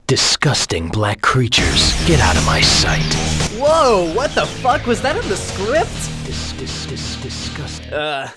Disgusting black creatures, get out of my sight. Whoa, what the fuck? Was that in the script? Disgusting.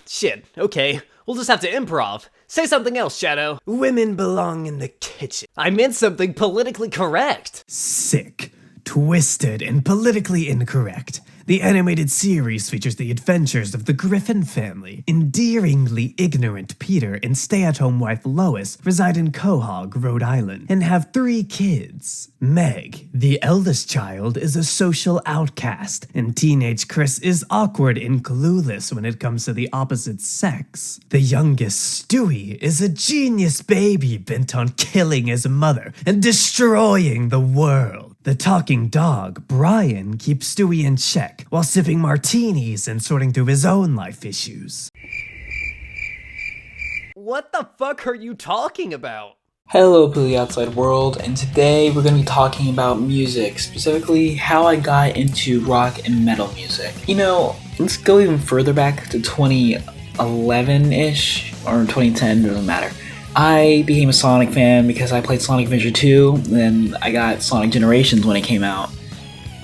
Shit, okay. We'll just have to improv. Say something else, Shadow. Women belong in the kitchen. I meant something politically correct. Sick, twisted, and politically incorrect. The animated series features the adventures of the Griffin family. Endearingly ignorant Peter and stay-at-home wife Lois reside in Quahog, Rhode Island, and have 3 kids. Meg, the eldest child, is a social outcast, and teenage Chris is awkward and clueless when it comes to the opposite sex. The youngest, Stewie, is a genius baby bent on killing his mother and destroying the world. The talking dog, Brian, keeps Stewie in check while sipping martinis and sorting through his own life issues. What the fuck are you talking about? Hello, people of the outside world, and today we're going to be talking about music, specifically how I got into rock and metal music. You know, let's go even further back to 2011-ish, or 2010, doesn't matter. I became a Sonic fan because I played Sonic Adventure 2, and then I got Sonic Generations when it came out.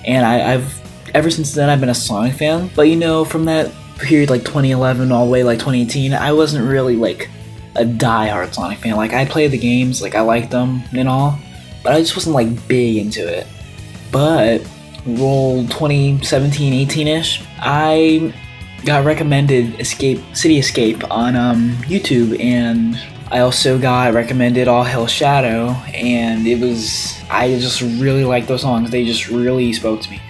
And I've ever since then I've been a Sonic fan. But you know, from that period like 2011 all the way like 2018, I wasn't really like a die-hard Sonic fan. Like I played the games, like I liked them and all, but I just wasn't like big into it. But roll 2017-18ish, I got recommended City Escape on YouTube, and I also got recommended All Hail Shadow, and I just really liked those songs. They just really spoke to me.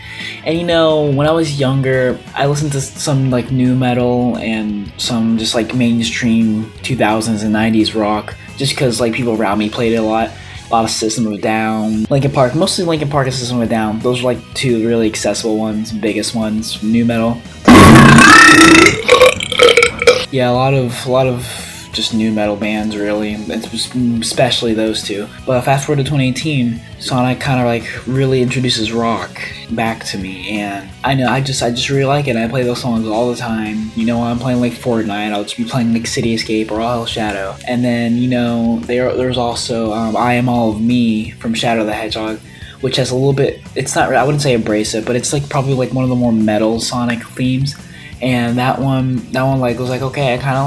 And you know, when I was younger, I listened to some like new metal and some just like mainstream 2000s and 90s rock, just because like people around me played it a lot of System of a Down, Linkin Park, mostly Linkin Park and System of a Down. Those are like 2 really accessible ones, biggest ones, new metal. Yeah, a lot of just new metal bands, really, especially those 2. But fast forward to 2018, Sonic kind of like really introduces rock back to me, and I just really like it. I play those songs all the time. You know, when I'm playing like Fortnite, I'll just be playing like City Escape or All Hell Shadow. And then, you know, there's also I Am All of Me from Shadow the Hedgehog, which has a little bit, it's not, I wouldn't say abrasive, but it's like probably like one of the more metal Sonic themes. And that one like was like, okay, I kind of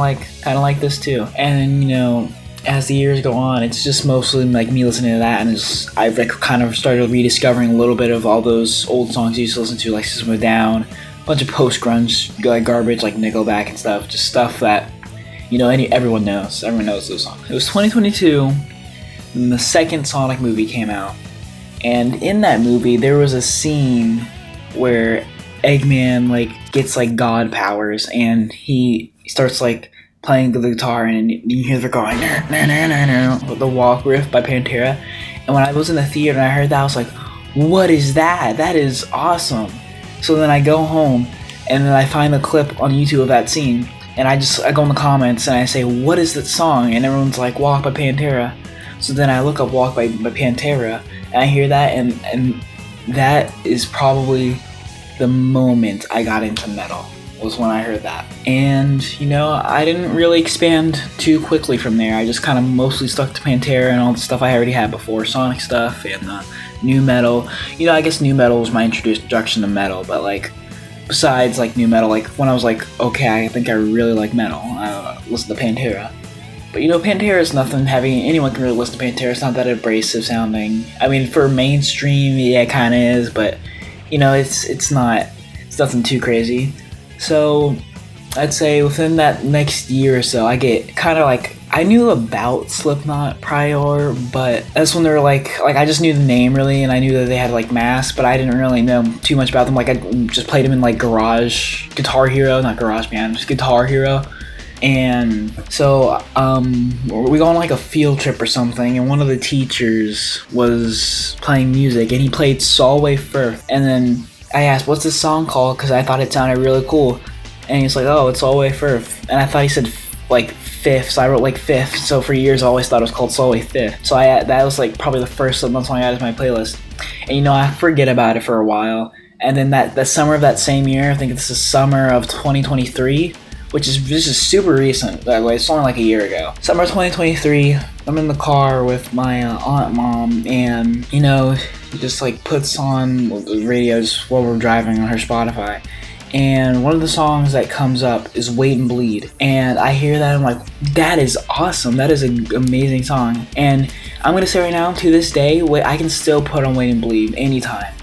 like this too. And you know, as the years go on, it's just mostly like me listening to that, and I've like kind of started rediscovering a little bit of all those old songs I used to listen to, like System of a Down, a bunch of post grunge like garbage like Nickelback and stuff, just stuff that, you know, everyone knows those songs. It was 2022, and the second Sonic movie came out, and in that movie there was a scene where Eggman like gets like god powers, and he starts like playing the guitar, and you hear the going with the walk riff by Pantera. And when I was in the theater and I heard that, I was like, what is that? That is awesome. So then I go home and then I find the clip on YouTube of that scene, and I go in the comments and I say, what is that song? And everyone's like, Walk by Pantera. So then I look up Walk by Pantera, and I hear that, and that is probably the moment I got into metal, was when I heard that. And, you know, I didn't really expand too quickly from there. I just kind of mostly stuck to Pantera and all the stuff I already had before, Sonic stuff and new metal. You know, I guess new metal was my introduction to metal, but like, besides like new metal, like when I was like, okay, I think I really like metal, I listened to Pantera. But you know, Pantera is nothing heavy. Anyone can really listen to Pantera. It's not that abrasive sounding. I mean, for mainstream, yeah, it kind of is, but you know, it's nothing too crazy. So I'd say within that next year or so, I get kind of like, I knew about Slipknot prior, but that's when they were like I just knew the name really, and I knew that they had like masks, but I didn't really know too much about them. Like I just played them in like Guitar Hero. And so we go on like a field trip or something, and one of the teachers was playing music, and he played Solway Firth. And then I asked, what's this song called? Because I thought it sounded really cool. And he's like, oh, it's Solway Firth. And I thought he said like fifth, so I wrote like fifth. So for years I always thought it was called Solway Fifth. So that was like probably the first song I added to my playlist. And you know, I forget about it for a while. And then that summer of that same year, I think this is summer of 2023, this is super recent, by the way, it's only like a year ago. Summer 2023, I'm in the car with my aunt, mom, and just like puts on the radio just while we're driving on her Spotify. And one of the songs that comes up is Wait and Bleed. And I hear that, I'm like, that is awesome. That is an amazing song. And I'm going to say right now, to this day, I can still put on Wait and Bleed anytime.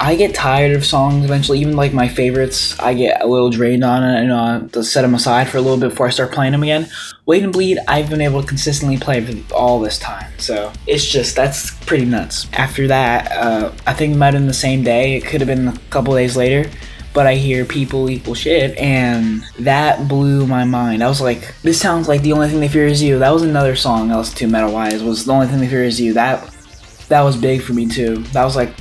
I get tired of songs eventually. Even like my favorites, I get a little drained on it. And I have to set them aside for a little bit before I start playing them again. Wait and Bleed, I've been able to consistently play for all this time. So that's pretty nuts. After that, I think it might have been the same day. It could have been a couple days later. But I hear People Equal Shit, and that blew my mind. I was like, this sounds like The Only Thing They Fear Is You. That was another song I listened to metal-wise, was The Only Thing They Fear Is You. That was big for me too. That was like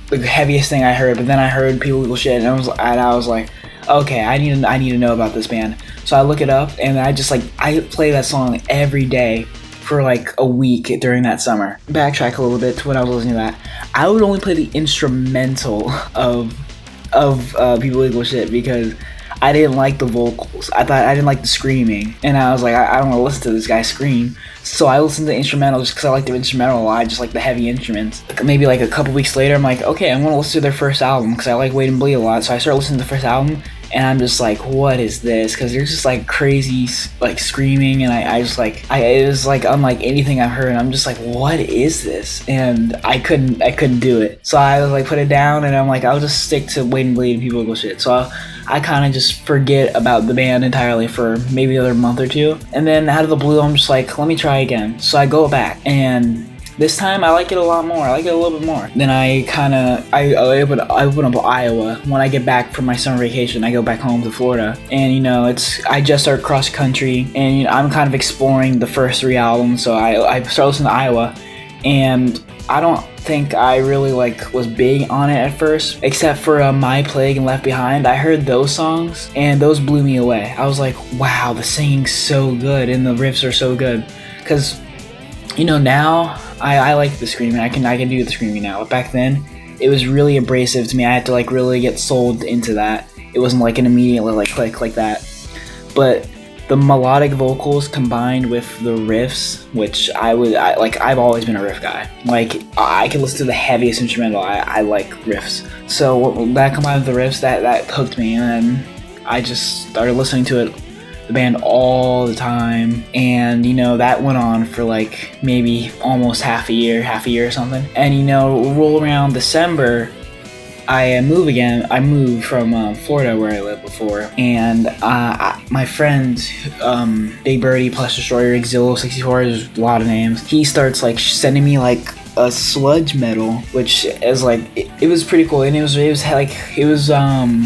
the heaviest thing I heard. But then I heard People Equal Shit, and I was like, okay, I need to know about this band. So I look it up, and I play that song every day for like a week during that summer. Backtrack a little bit to when I was listening to that. I would only play the instrumental of People Equal Shit because I didn't like the vocals. I didn't like the screaming, and I was like, I don't want to listen to this guy scream. So I listened to the instrumental just because I like the instrumental a lot. I just like the heavy instruments. Maybe like a couple weeks later, I'm like, okay, I'm gonna listen to their first album because I like Wait and Bleed a lot. So I started listening to the first album, and I'm just like, what is this? Because there's just like crazy like screaming, and it was like unlike anything I've heard. And I'm just like, what is this? And I couldn't do it. So I was like, put it down, and I'm like, I'll just stick to Wait and Bleed and People Equal Shit. So I kind of just forget about the band entirely for maybe another month or two, and then out of the blue, I'm just like, let me try again. So I go back, and this time I like it a lot more. I like it a little bit more. Then I open up Iowa. When I get back from my summer vacation, I go back home to Florida, and I just started cross country, and I'm kind of exploring the first 3 albums. So I start listening to Iowa, and I don't think I really was big on it at first, except for My Plague and Left Behind. I heard those songs, and those blew me away. I was like, wow, the singing's so good, and the riffs are so good. Because, now I like the screaming. I can do the screaming now. But back then, it was really abrasive to me. I had to really get sold into that. It wasn't like an immediate click like that. But the melodic vocals combined with the riffs, which I've always been a riff guy. I can listen to the heaviest instrumental. I like riffs. So that combined with the riffs, that hooked me, and then I just started listening to the band all the time. And that went on for maybe almost half a year or something. And roll around December, I move again. I moved from Florida, where I lived before, and my friend, Big Birdie, Plush Destroyer, Exilo 64, there's a lot of names. He starts sending me a sludge metal, which is it was pretty cool, and it was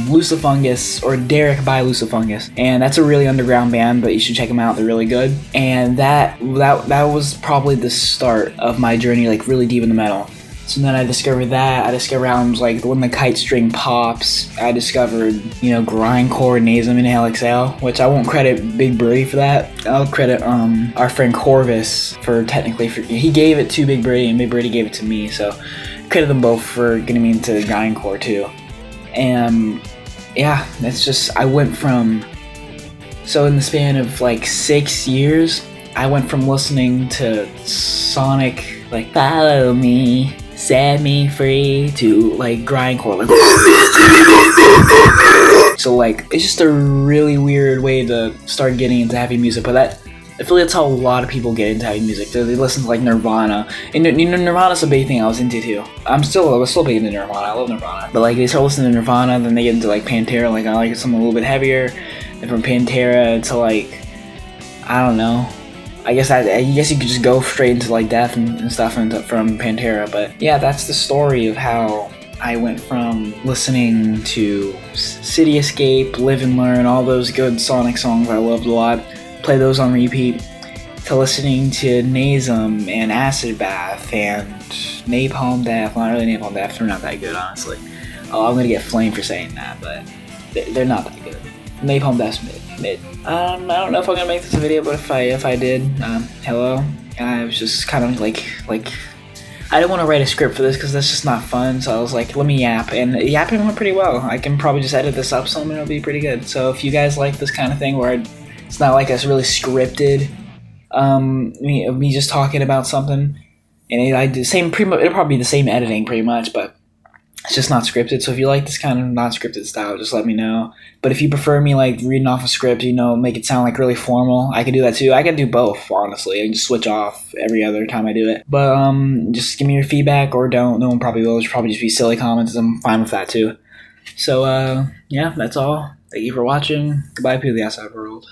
Lucifungus, or Derek by Lucifungus, and that's a really underground band, but you should check them out. They're really good. And that was probably the start of my journey, really deep into metal. So then I discovered that. I discovered albums like When the Kite String Pops. I discovered, grindcore, Nasum, Inhale, Exhale, which I won't credit Big Birdie for that. I'll credit our friend Corvus for he gave it to Big Birdie, and Big Birdie gave it to me. So credit them both for getting me into grindcore too. And yeah, it's just, I went from, so in the span of 6 years, I went from listening to Sonic, Follow Me, Set Me Free, to grindcore, so it's just a really weird way to start getting into heavy music. But I feel that's how a lot of people get into heavy music. They listen to Nirvana, and Nirvana's a big thing I was into too. I was still big into Nirvana. I love Nirvana, but they start listening to Nirvana, then they get into Pantera. I like something a little bit heavier, and from Pantera to I don't know. I guess you could just go straight into Death and stuff from Pantera. But yeah, that's the story of how I went from listening to City Escape, Live and Learn, all those good Sonic songs I loved a lot, play those on repeat, to listening to Nasum and Acid Bath and Napalm Death. Well, not really Napalm Death, they're not that good, honestly. Oh, I'm gonna get flamed for saying that, but they're not that good. Napalm Death's mid. I don't know if I'm gonna make this a video, but if I did, hello. I was just kind of I didn't want to write a script for this because that's just not fun. So I was like, let me yap, and yapping went pretty well. I can probably just edit this up some, and it'll be pretty good. So if you guys like this kind of thing where it's not it's really scripted, Me just talking about something, and it'll probably be the same editing pretty much, but it's just not scripted. So if you like this kind of not scripted style, just let me know. But if you prefer me like reading off a script, make it sound like really formal, I can do that too. I can do both, honestly. I can just switch off every other time I do it. But just give me your feedback or don't. No one probably will. It'll probably just be silly comments. I'm fine with that too. So yeah, that's all. Thank you for watching. Goodbye, people of the outside world.